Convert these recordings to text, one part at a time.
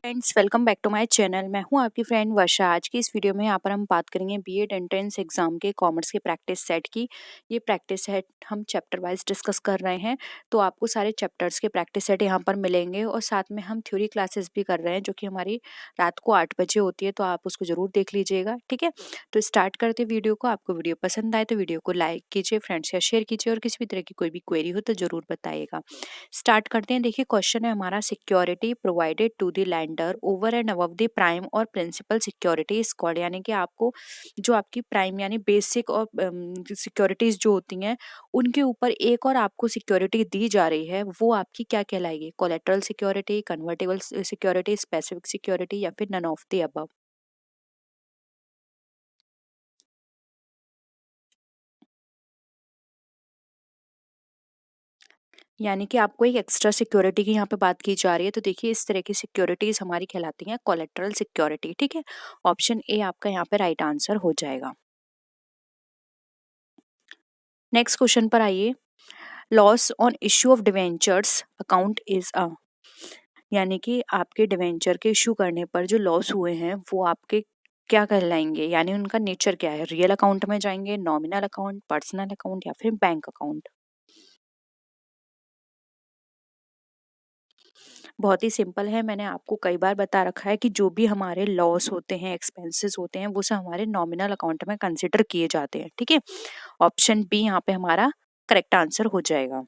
Friends, welcome back to my channel. मैं हूं आपकी फ्रेंड वर्षा। आज की इस वीडियो में यहाँ पर हम बात करेंगे बीएड एंट्रेंस एग्जाम के कॉमर्स के प्रैक्टिस सेट की। ये प्रैक्टिस सेट हम चैप्टर वाइज डिस्कस कर रहे हैं, तो आपको सारे चैप्टर्स के प्रैक्टिस सेट यहाँ पर मिलेंगे और साथ में हम थ्योरी क्लासेस भी कर रहे हैं जो कि हमारी रात को 8 बजे होती है, तो आप उसको जरूर देख लीजिएगा। ठीक है, तो स्टार्ट करते वीडियो को। आपको वीडियो पसंद आए तो वीडियो को लाइक कीजिए, फ्रेंड्स या शेयर कीजिए, और किसी भी तरह की कोई भी क्वेरी हो तो जरूर बताइएगा। स्टार्ट करते हैं। देखिए, क्वेश्चन है हमारा, security provided to the lender over and above the prime और प्रिंसिपल सिक्योरिटी इज कॉल्ड। यानी कि आपको जो आपकी प्राइम यानी बेसिक और सिक्योरिटीज जो होती हैं उनके ऊपर एक और आपको सिक्योरिटी दी जा रही है, वो आपकी क्या कहलाएगी? Collateral security, convertible security, specific security, या फिर नन ऑफ द अबव। यानी कि आपको एक एक्स्ट्रा सिक्योरिटी की यहाँ पे बात की जा रही है। तो देखिए, इस तरह की सिक्योरिटीज हमारी कहलाती हैं कोलेटरल सिक्योरिटी। ठीक है, ऑप्शन ए आपका यहाँ पे राइट आंसर हो जाएगा। नेक्स्ट क्वेश्चन पर आइए। Loss on issue of debentures account is a. यानी कि आपके डिवेंचर के इशू करने पर जो लॉस हुए हैं वो आपके क्या कहलाएंगे? यानी उनका नेचर क्या है? रियल अकाउंट में जाएंगे, नॉमिनल अकाउंट, पर्सनल अकाउंट, या फिर बैंक अकाउंट? बहुत ही सिंपल है। मैंने आपको कई बार बता रखा है कि जो भी हमारे लॉस होते हैं, एक्सपेंसेस होते हैं, वो सब हमारे नॉमिनल अकाउंट में कंसिडर किए जाते हैं। ठीक है, ऑप्शन बी यहाँ पे हमारा करेक्ट आंसर हो जाएगा।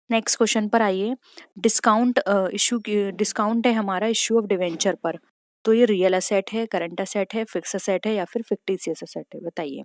नेक्स्ट क्वेश्चन पर आइए। डिस्काउंट इशू डिस्काउंट है हमारा इशू ऑफ डिवेंचर पर। तो ये रियल असेट है, करंट असेट है, फिक्स असेट है, या फिर फिक्टिशियस असेट है? बताइए।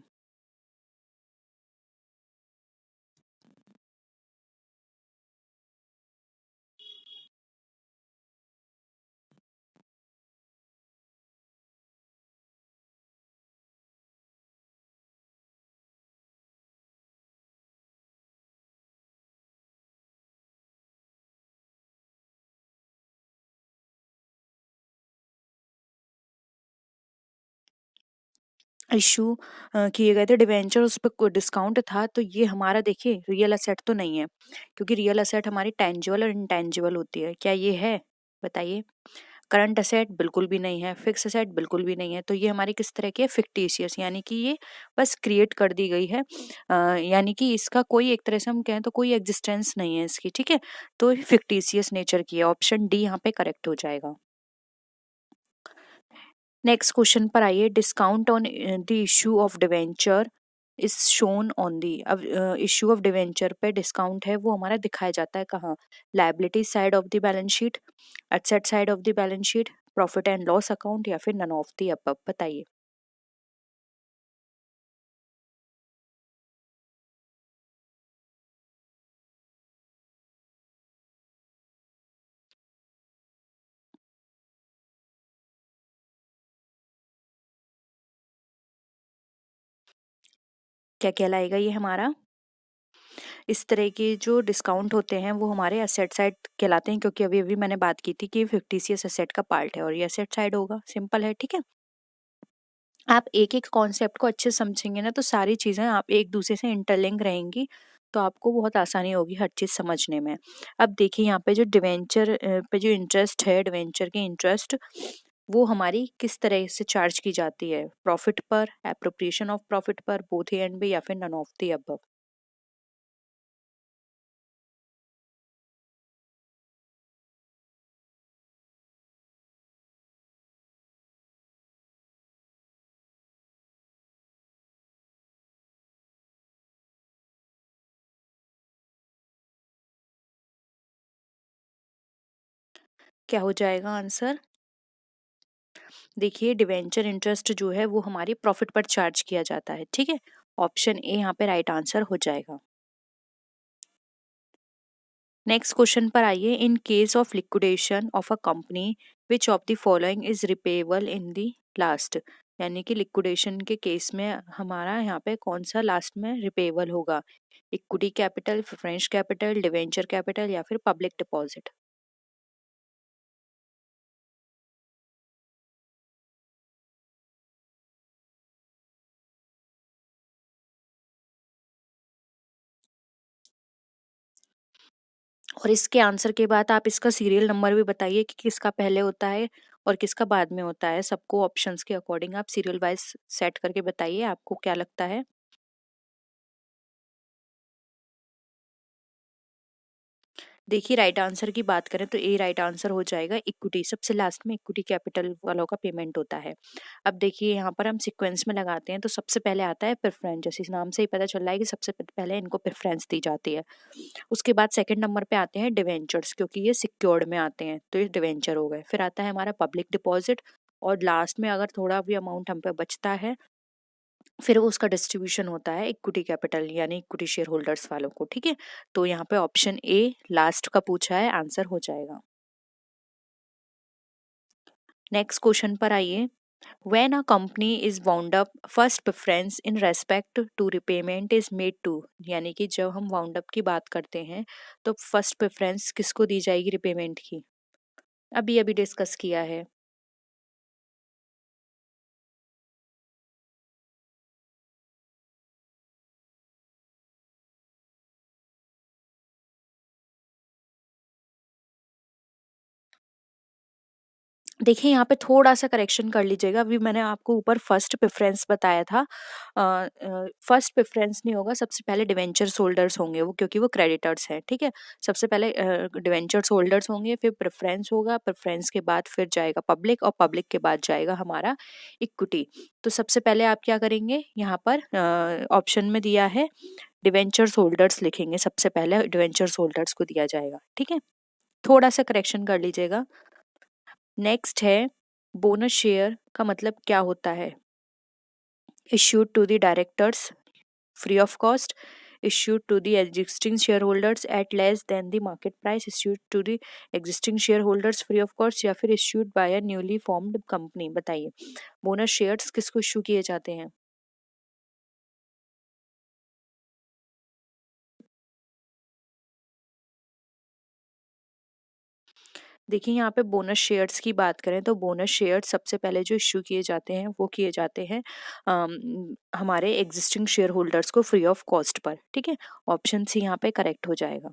इशू किए गए थे डिवेंचर, उस पर डिस्काउंट था, तो ये हमारा देखिए रियल असेट तो नहीं है, क्योंकि रियल असेट हमारी टेंजिबल और इंटेंजिबल होती है। क्या ये है? बताइए। करंट असेट बिल्कुल भी नहीं है, फिक्स असेट बिल्कुल भी नहीं है, तो ये हमारी किस तरह की है? फिक्टिशियस। यानी कि ये बस क्रिएट कर दी गई है। यानी कि इसका कोई एक तरह से हम कहें तो कोई एग्जिस्टेंस नहीं है इसकी। ठीक है, तो फिक्टिशियस नेचर की है। ऑप्शन डी यहाँ पे करेक्ट हो जाएगा। नेक्स्ट क्वेश्चन पर आइए। Discount on the issue of debenture is shown on the. अब इशू ऑफ डिवेंचर पे डिस्काउंट है वो हमारा दिखाया जाता है कहाँ? Liability side of the balance sheet, asset side of the balance sheet, profit and loss account, या फिर नन ऑफ द अबव? बताइए। क्या कहलाएगा ये हमारा? इस तरह के जो डिस्काउंट होते हैं वो हमारे एसेट साइड कहलाते हैं, क्योंकि अभी अभी मैंने बात की थी कि फिक्टिशियस एसेट का पार्ट है और ये एसेट साइड होगा। सिंपल है। ठीक है, आप एक एक कॉन्सेप्ट को अच्छे से समझेंगे ना तो सारी चीज़ें आप एक दूसरे से इंटरलिंक रहेंगी, तो आपको बहुत आसानी होगी हर चीज़ समझने में। अब देखिए, यहाँ पे जो डिवेंचर पे जो इंटरेस्ट है, डिवेंचर की इंटरेस्ट, वो हमारी किस तरह से चार्ज की जाती है? प्रॉफिट पर, एप्रोप्रिएशन ऑफ प्रॉफिट पर, बोथ ए एंड बी, या फिर नन ऑफ द अबव? क्या हो जाएगा आंसर? देखिए, डिवेंचर इंटरेस्ट जो है वो हमारी प्रॉफिट पर चार्ज किया जाता है। ठीक है, ऑप्शन ए यहाँ पे राइट आंसर हो जाएगा। नेक्स्ट क्वेश्चन पर आइए। इन case of liquidation of a company which of the following is repayable in the last. यानी कि लिक्विडेशन के केस में हमारा यहाँ पे कौन सा लास्ट में रिपेबल होगा? Equity capital, preference capital, debenture capital, या फिर पब्लिक डिपॉजिट? और इसके आंसर के बाद आप इसका सीरियल नंबर भी बताइए कि किसका पहले होता है और किसका बाद में होता है। सबको ऑप्शंस के अकॉर्डिंग आप सीरियल वाइज सेट करके बताइए, आपको क्या लगता है। देखिए, राइट आंसर की बात करें तो ए राइट आंसर हो जाएगा। इक्विटी सबसे लास्ट में इक्विटी कैपिटल वालों का पेमेंट होता है। अब देखिए यहाँ पर हम सीक्वेंस में लगाते हैं तो सबसे पहले आता है प्रेफरेंस, जैसे इस नाम से ही पता चल रहा है कि सबसे पहले इनको प्रेफरेंस दी जाती है। उसके बाद सेकंड नंबर पे आते हैं डिवेंचर्स, क्योंकि ये सिक्योर्ड में आते हैं तो ये डिवेंचर हो गए। फिर आता है हमारा पब्लिक डिपॉजिट, और लास्ट में अगर थोड़ा भी अमाउंट हम पे बचता है फिर वो उसका डिस्ट्रीब्यूशन होता है इक्विटी कैपिटल यानी इक्विटी शेयर होल्डर्स वालों को। ठीक है, तो यहाँ पे ऑप्शन ए लास्ट का पूछा है, आंसर हो जाएगा। नेक्स्ट क्वेश्चन पर आइए। When a company is wound up, first preference in respect to repayment is made to, यानी कि जब हम वाउंड अप की बात करते हैं तो फर्स्ट प्रेफरेंस किसको दी जाएगी रिपेमेंट की, अभी अभी डिस्कस किया है। देखिए यहाँ पे थोड़ा सा करेक्शन कर लीजिएगा, अभी मैंने आपको ऊपर फर्स्ट प्रेफरेंस बताया था। फर्स्ट प्रेफरेंस नहीं होगा, सबसे पहले डिवेंचर्स होल्डर्स होंगे वो, क्योंकि वो क्रेडिटर्स हैं। ठीक है, सबसे पहले डिवेंचर्स होल्डर्स होंगे, फिर प्रेफरेंस होगा, प्रेफरेंस के बाद फिर जाएगा पब्लिक, और पब्लिक के बाद जाएगा हमारा इक्विटी। तो सबसे पहले आप क्या करेंगे, यहाँ पर ऑप्शन में दिया है डिवेंचर्स होल्डर्स, लिखेंगे सबसे पहले डिवेंचर्स होल्डर्स को दिया जाएगा। ठीक है, थोड़ा सा करेक्शन कर लीजिएगा। नेक्स्ट है बोनस शेयर का मतलब क्या होता है। Issued to the directors free of cost, issued to the existing shareholders at less than the market price, issued to the existing shareholders free of cost, या फिर issued by a newly formed company। बताइए bonus shares किसको issue किए जाते हैं। देखिए यहाँ पे बोनस शेयर्स की बात करें तो बोनस शेयर्स सबसे पहले जो इश्यू किए जाते हैं वो किए जाते हैं हमारे एग्जिस्टिंग शेयर होल्डर्स को फ्री ऑफ कॉस्ट पर। ठीक है, ऑप्शन सी यहाँ पे करेक्ट हो जाएगा।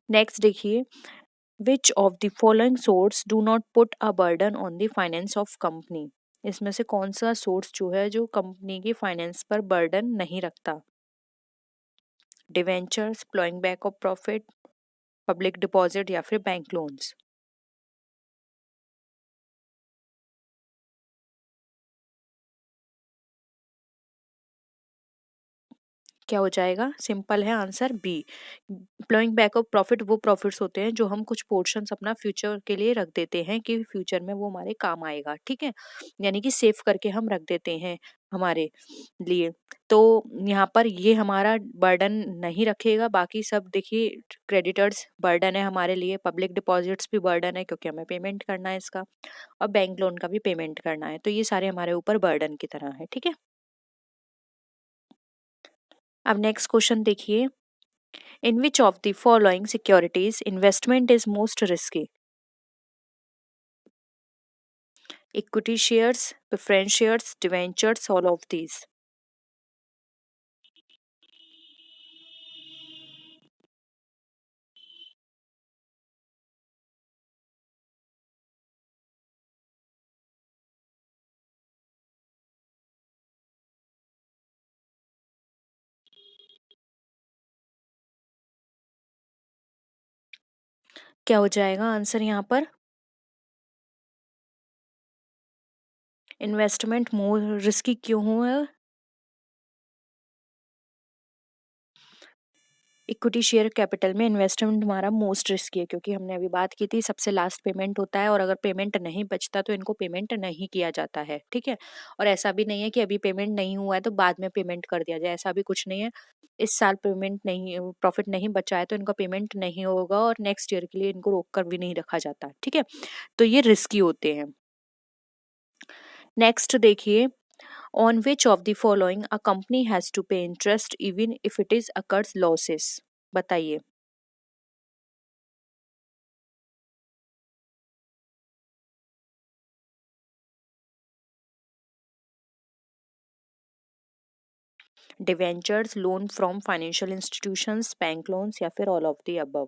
नेक्स्ट देखिए, विच of the following source do not put a burden on the finance of company. इसमें से कौन सा सोर्स जो है जो कंपनी की फाइनेंस पर बर्डन नहीं रखता। Debentures, ploughing back of profit, public deposit, या फिर बैंक लोन्स। क्या हो जाएगा, सिंपल है answer B. Ploughing back of profit वो प्रॉफिट्स होते हैं जो हम कुछ पोर्शंस अपना फ्यूचर के लिए रख देते हैं कि फ्यूचर में वो हमारे काम आएगा। ठीक है, यानी कि सेव करके हम रख देते हैं हमारे लिए। तो यहाँ पर ये हमारा बर्डन नहीं रखेगा, बाकी सब देखिए क्रेडिटर्स बर्डन है हमारे लिए, पब्लिक डिपॉजिट्स भी बर्डन है क्योंकि हमें पेमेंट करना है इसका, और बैंक लोन का भी पेमेंट करना है, तो ये सारे हमारे ऊपर बर्डन की तरह है। ठीक है, अब नेक्स्ट क्वेश्चन देखिए। In which of the following securities investment is most risky? Equity shares, preference shares, debentures, all of these. क्या हो जाएगा आंसर यहाँ पर। इन्वेस्टमेंट मोर रिस्की क्यों हुआ। इक्विटी शेयर कैपिटल में इन्वेस्टमेंट हमारा मोस्ट रिस्की है, क्योंकि हमने अभी बात की थी सबसे लास्ट पेमेंट होता है, और अगर पेमेंट नहीं बचता तो इनको पेमेंट नहीं किया जाता है। ठीक है, और ऐसा भी नहीं है कि अभी पेमेंट नहीं हुआ है तो बाद में पेमेंट कर दिया जाए, ऐसा भी कुछ नहीं है। इस साल पेमेंट नहीं, प्रॉफिट नहीं बचा है तो इनका पेमेंट नहीं होगा, और नेक्स्ट ईयर के लिए इनको रोक कर भी नहीं रखा जाता। ठीक है, तो ये रिस्की होते हैं। नेक्स्ट देखिए, on which of the following a company has to pay interest even if it is occurs losses. बताइए। Debentures, loan from financial institutions, bank loans या फिर ऑल ऑफ द अबव।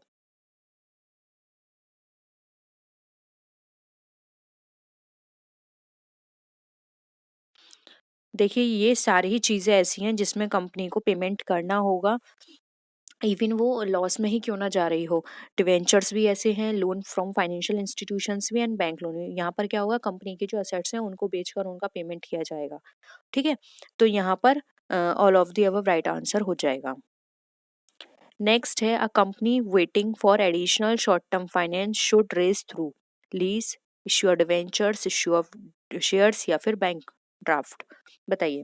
देखिए ये सारी ही चीज़ें ऐसी हैं जिसमें कंपनी को पेमेंट करना होगा, इवन वो लॉस में ही क्यों ना जा रही हो। डिवेंचर्स भी ऐसे हैं, लोन फ्रॉम फाइनेंशियल इंस्टीट्यूशंस भी एंड बैंक लोन भी। यहाँ पर क्या होगा, कंपनी के जो असेट्स हैं उनको बेचकर उनका पेमेंट किया जाएगा। ठीक है, तो यहाँ पर all of the above right answer हो जाएगा। नेक्स्ट है, a company waiting for additional short term finance should raise through lease, issue debentures, issue of shares या फिर बैंक ड्राफ्ट। बताइए।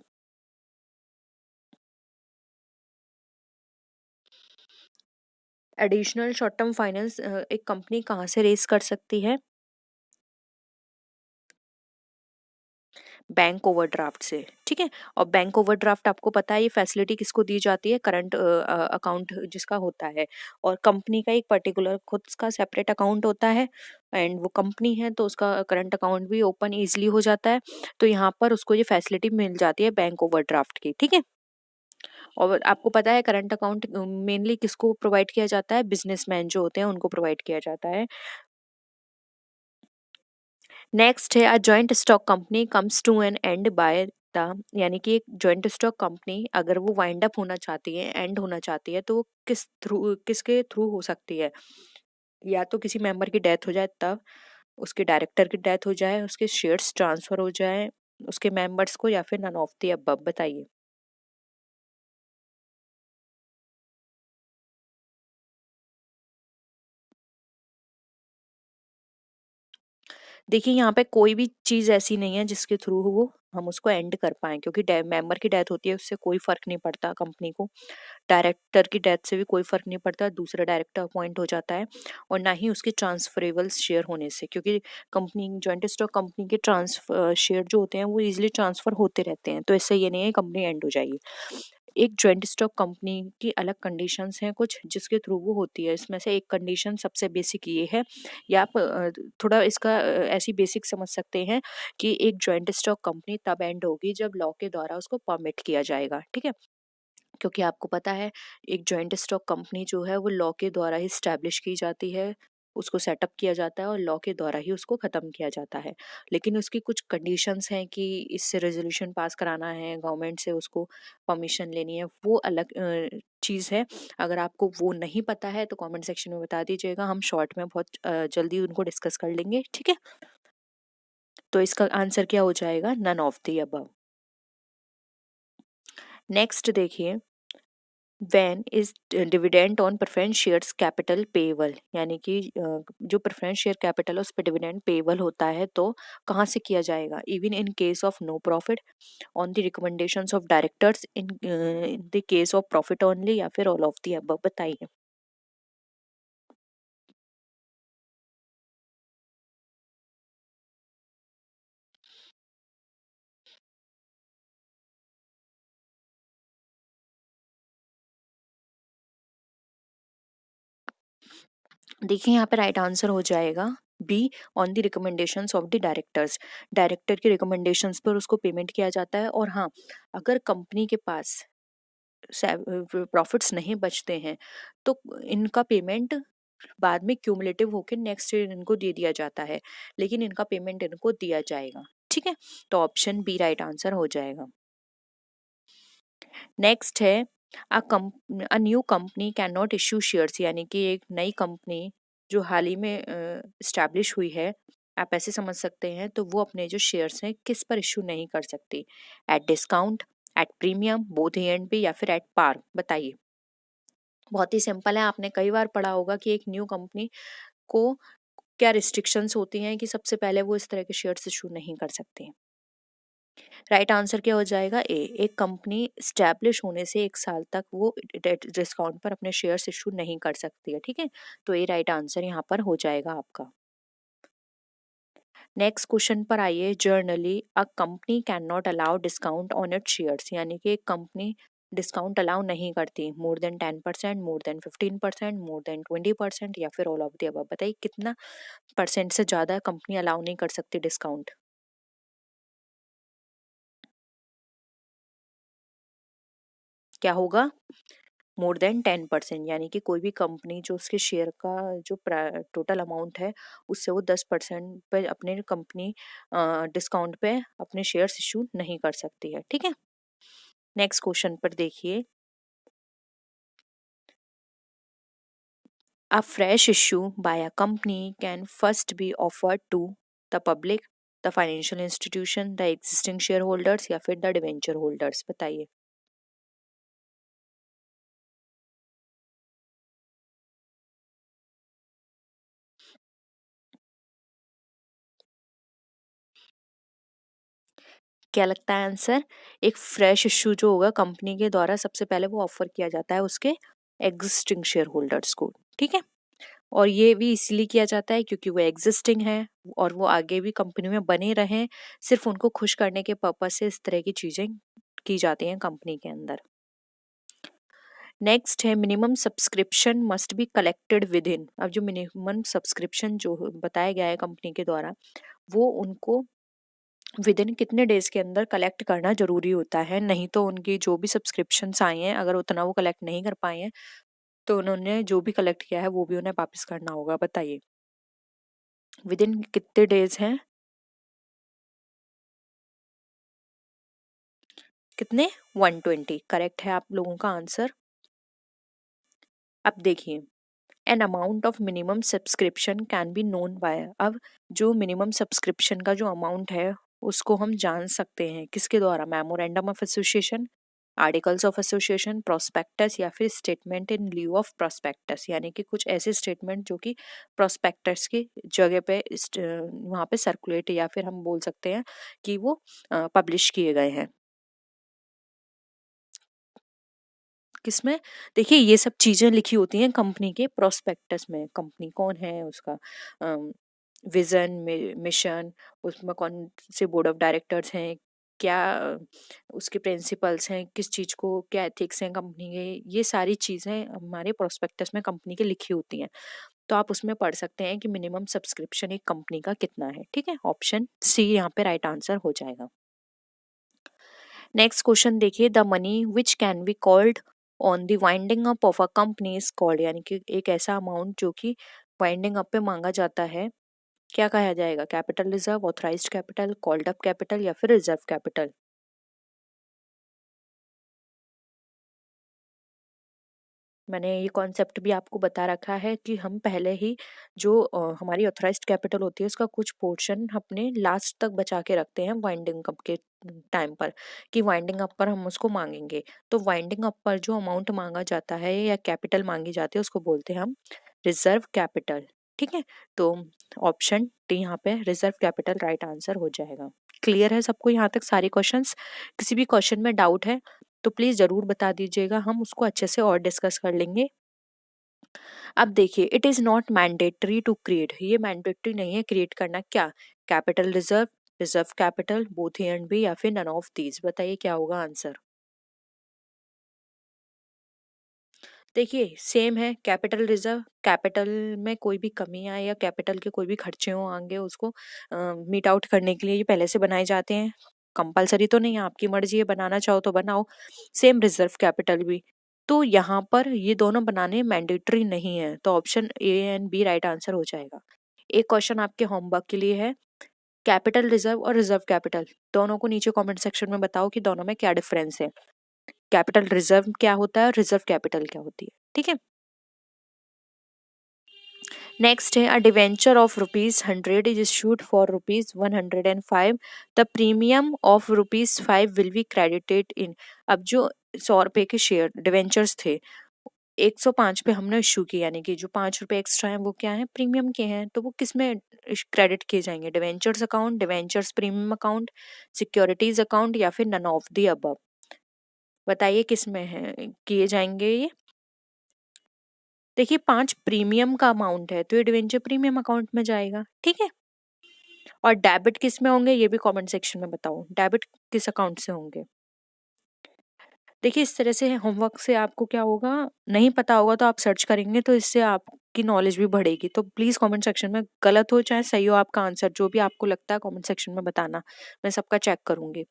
एडिशनल शॉर्ट टर्म फाइनेंस एक कंपनी कहाँ से raise कर सकती है? बैंक ओवरड्राफ्ट से। ठीक है, और बैंक ओवरड्राफ्ट आपको पता है ये फैसिलिटी किसको दी जाती है? करंट अकाउंट जिसका होता है, और कंपनी का एक पर्टिकुलर खुद का सेपरेट अकाउंट होता है, एंड वो कंपनी है तो उसका करंट अकाउंट भी ओपन इजीली हो जाता है। तो यहाँ पर उसको ये फैसिलिटी मिल जाती है बैंक ओवरड्राफ्ट की। ठीक है, और आपको पता है करंट अकाउंट मेनली किसको प्रोवाइड किया जाता है? बिजनेसमैन जो होते हैं उनको प्रोवाइड किया जाता है। नेक्स्ट है, a joint stock company comes to an end by the, यानी कि एक जॉइंट स्टॉक कंपनी अगर वो वाइंड अप होना चाहती है, एंड होना चाहती है, तो वो किसके थ्रू हो सकती है? या तो किसी मेंबर की डेथ हो जाए तब, उसके डायरेक्टर की डेथ हो जाए, उसके शेयर्स ट्रांसफर हो जाए उसके मेंबर्स को, या फिर नन ऑफ द अबव। बताइए। देखिए यहाँ पे कोई भी चीज़ ऐसी नहीं है जिसके थ्रू वो हम उसको एंड कर पाएँ, क्योंकि मेंबर की डेथ होती है उससे कोई फर्क नहीं पड़ता कंपनी को। डायरेक्टर की डेथ से भी कोई फर्क नहीं पड़ता, दूसरा डायरेक्टर अपॉइंट हो जाता है, और ना ही उसके ट्रांसफरेबल शेयर होने से, क्योंकि कंपनी जॉइंट स्टॉक कंपनी के शेयर जो होते हैं वो इजीली ट्रांसफर होते रहते हैं, तो इससे ये नहीं है कंपनी एंड हो जाएगी। एक जॉइंट स्टॉक कंपनी की अलग कंडीशंस हैं कुछ जिसके थ्रू वो होती है, इसमें से एक कंडीशन सबसे बेसिक ये है, या आप थोड़ा इसका ऐसी बेसिक समझ सकते हैं कि एक जॉइंट स्टॉक कंपनी तब एंड होगी जब लॉ के द्वारा उसको परमिट किया जाएगा। ठीक है, क्योंकि आपको पता है एक जॉइंट स्टॉक कंपनी जो है वो लॉ के द्वारा ही स्टैब्लिश की जाती है, उसको सेटअप किया जाता है और लॉ के द्वारा ही उसको ख़त्म किया जाता है। लेकिन उसकी कुछ कंडीशंस हैं कि इससे रेजोल्यूशन पास कराना है, गवर्नमेंट से उसको परमिशन लेनी है, वो अलग चीज़ है। अगर आपको वो नहीं पता है तो कमेंट सेक्शन में बता दीजिएगा, हम शॉर्ट में बहुत जल्दी उनको डिस्कस कर लेंगे। ठीक है, तो इसका आंसर क्या हो जाएगा? None of the above. Next देखिए, when is dividend on preference shares capital payable, यानी कि जो प्रेफरेंस शेयर कैपिटल है उस पर डिविडेंड पेएबल होता है तो कहाँ से किया जाएगा? Even in case of no profit, on the recommendations of directors, in the case of profit only, या फिर ऑल ऑफ द अबव। बताइए। देखिए यहाँ पे राइट आंसर हो जाएगा B, on the recommendations of the directors. Director के recommendations पर उसको पेमेंट किया जाता है, और हाँ, अगर कंपनी के पास प्रॉफिट्स नहीं बचते हैं तो इनका पेमेंट बाद में क्यूमुलेटिव होकर नेक्स्ट ईयर इनको दे दिया जाता है, लेकिन इनका पेमेंट इनको दिया जाएगा। ठीक है, तो ऑप्शन बी राइट आंसर हो जाएगा। नेक्स्ट है, a new company can not issue shares, यानी कि एक नई कंपनी जो हाल ही में स्टैब्लिश हुई है, आप ऐसे समझ सकते हैं, तो वो अपने जो शेयर्स हैं किस पर इशू नहीं कर सकती? At discount, at premium, both A and B, या फिर एट पार। बताइए। बहुत ही सिंपल है, आपने कई बार पढ़ा होगा कि एक न्यू कंपनी को क्या रिस्ट्रिक्शंस होती हैं कि सबसे पहले वो इस तरह के शेयर्स इशू नहीं कर सकती। राइट आंसर क्या हो जाएगा? ए, एक कंपनी स्टैब्लिश होने से 1 साल तक वो डिस्काउंट पर अपने शेयर्स इशू नहीं कर सकती है। ठीक है, तो ए राइट आंसर यहाँ पर हो जाएगा आपका। नेक्स्ट क्वेश्चन पर आइए, generally a company can not allow discount on it shares, यानी कि एक कंपनी डिस्काउंट अलाउ नहीं करती more than 10%, more than 15%, more than 20%, या फिर ऑल ऑफ द अबव। बताइए कितना परसेंट से ज़्यादा कंपनी अलाउ नहीं कर सकती डिस्काउंट? क्या होगा, मोर देन 10%, यानी कि कोई भी कंपनी जो उसके शेयर का जो टोटल अमाउंट है उससे वो 10% पे अपने कंपनी डिस्काउंट पे अपने शेयर्स इशू नहीं कर सकती है। ठीक है, नेक्स्ट क्वेश्चन पर देखिए, A fresh issue by a company can first be offered to the public, the financial institution, the existing shareholders या फिर the debenture holders, बताइए। क्या लगता है आंसर? एक फ्रेश इशू जो होगा कंपनी के द्वारा सबसे पहले वो ऑफर किया जाता है उसके एग्जिस्टिंग शेयर होल्डर्स को। ठीक है, और ये भी इसलिए किया जाता है क्योंकि वो एग्जिस्टिंग है और वो आगे भी कंपनी में बने रहें, सिर्फ उनको खुश करने के पर्पज से इस तरह की चीजें की जाती हैं कंपनी के अंदर। नेक्स्ट है minimum subscription must be collected with in. अब जो मिनिमम सब्सक्रिप्शन जो बताया गया है कंपनी के द्वारा वो उनको विद इन कितने डेज के अंदर कलेक्ट करना जरूरी होता है, नहीं तो उनकी जो भी सब्सक्रिप्शंस आई हैं अगर उतना वो कलेक्ट नहीं कर पाए हैं तो उन्होंने जो भी कलेक्ट किया है वो भी उन्हें वापस करना होगा। बताइए विद इन कितने डेज हैं, कितने? 120 करेक्ट है आप लोगों का आंसर। अब देखिए, an amount of minimum subscription can be known by. अब जो मिनिमम सब्सक्रिप्शन का जो अमाउंट है उसको हम जान सकते हैं किसके द्वारा? Memorandum of association, articles of association, prospectus या फिर statement in lieu of prospectus, यानी कि कुछ ऐसे स्टेटमेंट जो कि प्रोस्पेक्टस की जगह पे वहाँ पे सर्कुलेट या फिर हम बोल सकते हैं कि वो पब्लिश किए गए हैं। किसमें? देखिए ये सब चीजें लिखी होती हैं कंपनी के प्रोस्पेक्टस में, कंपनी कौन है, उसका विजन, मिशन, उसमें कौन से बोर्ड ऑफ डायरेक्टर्स हैं, क्या उसके प्रिंसिपल्स हैं, किस चीज को क्या एथिक्स हैं कंपनी के, ये सारी चीजें हमारे प्रोस्पेक्टस में कंपनी के लिखी होती हैं। तो आप उसमें पढ़ सकते हैं कि मिनिमम सब्सक्रिप्शन एक कंपनी का कितना है। ठीक है, ऑप्शन सी यहाँ पे राइट आंसर हो जाएगा। नेक्स्ट क्वेश्चन देखिए, the money which can be called on the winding up of a company is called, यानी कि एक ऐसा अमाउंट जो कि वाइंडिंग अप पे मांगा जाता है, क्या कहा जाएगा? Capital reserve, authorised capital, called up capital या फिर रिजर्व कैपिटल? मैंने ये कॉन्सेप्ट भी आपको बता रखा है कि हम पहले ही जो हमारी ऑथराइज्ड कैपिटल होती है उसका कुछ पोर्शन अपने लास्ट तक बचा के रखते हैं वाइंडिंग अप के टाइम पर, कि वाइंडिंग अप पर हम उसको मांगेंगे। तो वाइंडिंग अप पर जो अमाउंट मांगा जाता है या कैपिटल मांगी जाती है उसको बोलते हैं हम रिजर्व कैपिटल। ठीक है, तो ऑप्शन डी यहाँ पे रिजर्व कैपिटल राइट आंसर हो जाएगा। क्लियर है सबको यहाँ तक सारे क्वेश्चंस? किसी भी क्वेश्चन में डाउट है तो प्लीज जरूर बता दीजिएगा, हम उसको अच्छे से और डिस्कस कर लेंगे। अब देखिए, it is not mandatory to create, ये मैंडेटरी नहीं है क्रिएट करना। क्या? Capital reserve, reserve capital, both A and B या फिर नन ऑफ दीज? बताइए क्या होगा आंसर। देखिए सेम है, कैपिटल रिजर्व, कैपिटल में कोई भी कमी आए या कैपिटल के कोई भी खर्चे हो आगे उसको मीट आउट करने के लिए ये पहले से बनाए जाते हैं। कंपलसरी तो नहीं है, आपकी मर्जी है, बनाना चाहो तो बनाओ। सेम रिजर्व कैपिटल भी। तो यहाँ पर ये दोनों बनाने मैंडेटरी नहीं है, तो option A and B right answer हो जाएगा। एक क्वेश्चन आपके होमवर्क के लिए है, कैपिटल रिजर्व और रिजर्व कैपिटल दोनों को नीचे कमेंट सेक्शन में बताओ कि दोनों में क्या डिफरेंस है। कैपिटल रिजर्व क्या होता है और रिजर्व कैपिटल क्या होती है। ठीक है, नेक्स्ट है, a debenture of ₹100 is issued for ₹105, the premium of ₹5 will be credited in. अब जो 100 रुपए के शेयर डिवेंचर्स थे 105 पे हमने इशू किया, यानी कि जो ₹5 एक्स्ट्रा हैं वो क्या है? प्रीमियम के हैं, तो वो किस में क्रेडिट किए जाएंगे? Debentures account, debentures premium account, securities account या फिर नन ऑफ दी अबव? बताइए किस में है किए जाएंगे ये। देखिए 5 प्रीमियम का अमाउंट है तो ये डिवेंचर प्रीमियम अकाउंट में जाएगा। ठीक है, और डेबिट किस में होंगे ये भी कमेंट सेक्शन में बताओ, डेबिट किस अकाउंट से होंगे। देखिए इस तरह से होमवर्क से आपको क्या होगा, नहीं पता होगा तो आप सर्च करेंगे तो इससे आपकी नॉलेज भी बढ़ेगी। तो प्लीज कमेंट सेक्शन में गलत हो चाहे सही हो आपका आंसर जो भी आपको लगता है कमेंट सेक्शन में बताना, मैं सबका चेक करूंगी।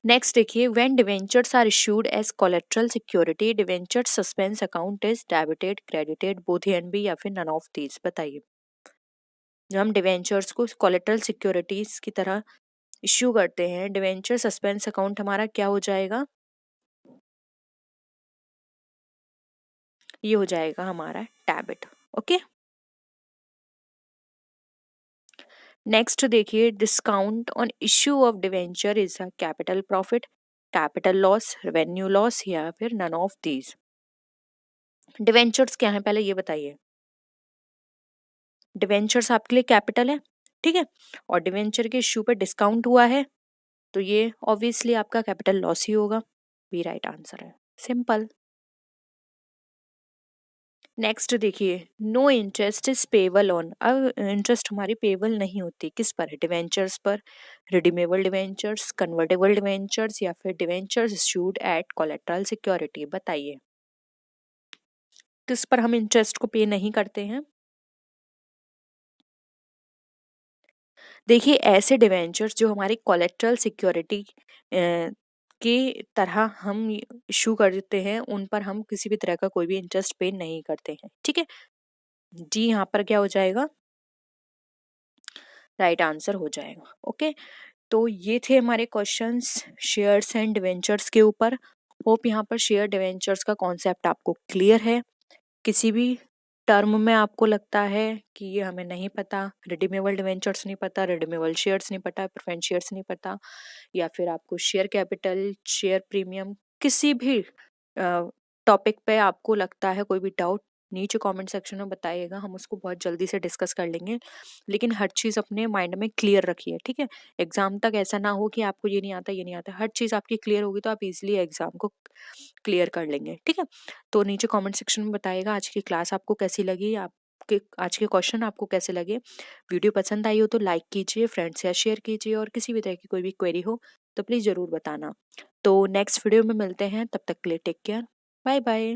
नेक्स्ट देखिए, when debentures are issued as collateral security debenture suspense account is debited, credited, both A and B, या फिर नन ऑफ दीज। बताइए, जब हम डिवेंचर्स को कोलेट्रल सिक्योरिटीज की तरह इश्यू करते हैं, डिवेंचर सस्पेंस अकाउंट हमारा क्या हो जाएगा? ये हो जाएगा हमारा डेबिट। ओके, नेक्स्ट देखिए, discount on issue of debenture is a capital profit, capital loss, revenue loss, या फिर नन ऑफ दीज। डिवेंचर्स क्या है पहले ये बताइए। डिवेंचर्स आपके लिए कैपिटल है, ठीक है, और डिवेंचर के इश्यू पर डिस्काउंट हुआ है, तो ये ऑब्वियसली आपका कैपिटल लॉस ही होगा। बी राइट आंसर है, सिंपल। नेक्स्ट देखिए, no interest is payable on. अब इंटरेस्ट हमारी पेबल नहीं होती किस पर? डिवेंचर्स पर, रिडीमेबल डिवेंचर्स, कन्वर्टेबल डिवेंचर्स, या फिर debentures issued at collateral security. बताइए, किस पर हम इंटरेस्ट को पे नहीं करते हैं? देखिए, ऐसे डिवेंचर्स जो हमारी कोलेट्रल सिक्योरिटी की तरह हम इशू कर देते हैं, उन पर हम किसी भी तरह का कोई भी इंटरेस्ट पे नहीं करते हैं, ठीक है। जी, यहाँ पर क्या हो जाएगा? राइट आंसर हो जाएगा। ओके, तो ये थे हमारे क्वेश्चंस शेयर्स एंड डिवेंचर्स के ऊपर। होप यहाँ पर शेयर डिवेंचर्स का कॉन्सेप्ट आपको क्लियर है। किसी भी टर्म में आपको लगता है कि ये हमें नहीं पता, रिडीमेबल डिवेंचर्स नहीं पता, रिडीमेबल शेयर्स नहीं पता, प्रेफरेंस शेयर्स नहीं पता, या फिर आपको शेयर कैपिटल, शेयर प्रीमियम, किसी भी टॉपिक पे आपको लगता है कोई भी डाउट, नीचे कमेंट सेक्शन में बताइएगा, हम उसको बहुत जल्दी से डिस्कस कर लेंगे। लेकिन हर चीज़ अपने माइंड में क्लियर रखिए, ठीक है। एग्जाम तक ऐसा ना हो कि आपको ये नहीं आता, ये नहीं आता। हर चीज़ आपकी क्लियर होगी तो आप इजीली एग्जाम को क्लियर कर लेंगे, ठीक है। तो नीचे कमेंट सेक्शन में बताइएगा आज की क्लास आपको कैसी लगी, आपके आज के क्वेश्चन आपको कैसे लगे। वीडियो पसंद आई हो तो लाइक कीजिए, फ्रेंड्स या शेयर कीजिए, और किसी भी तरह की कोई भी क्वेरी हो तो प्लीज़ ज़रूर बताना। तो नेक्स्ट वीडियो में मिलते हैं, तब तक के लिए टेक केयर, बाय बाय।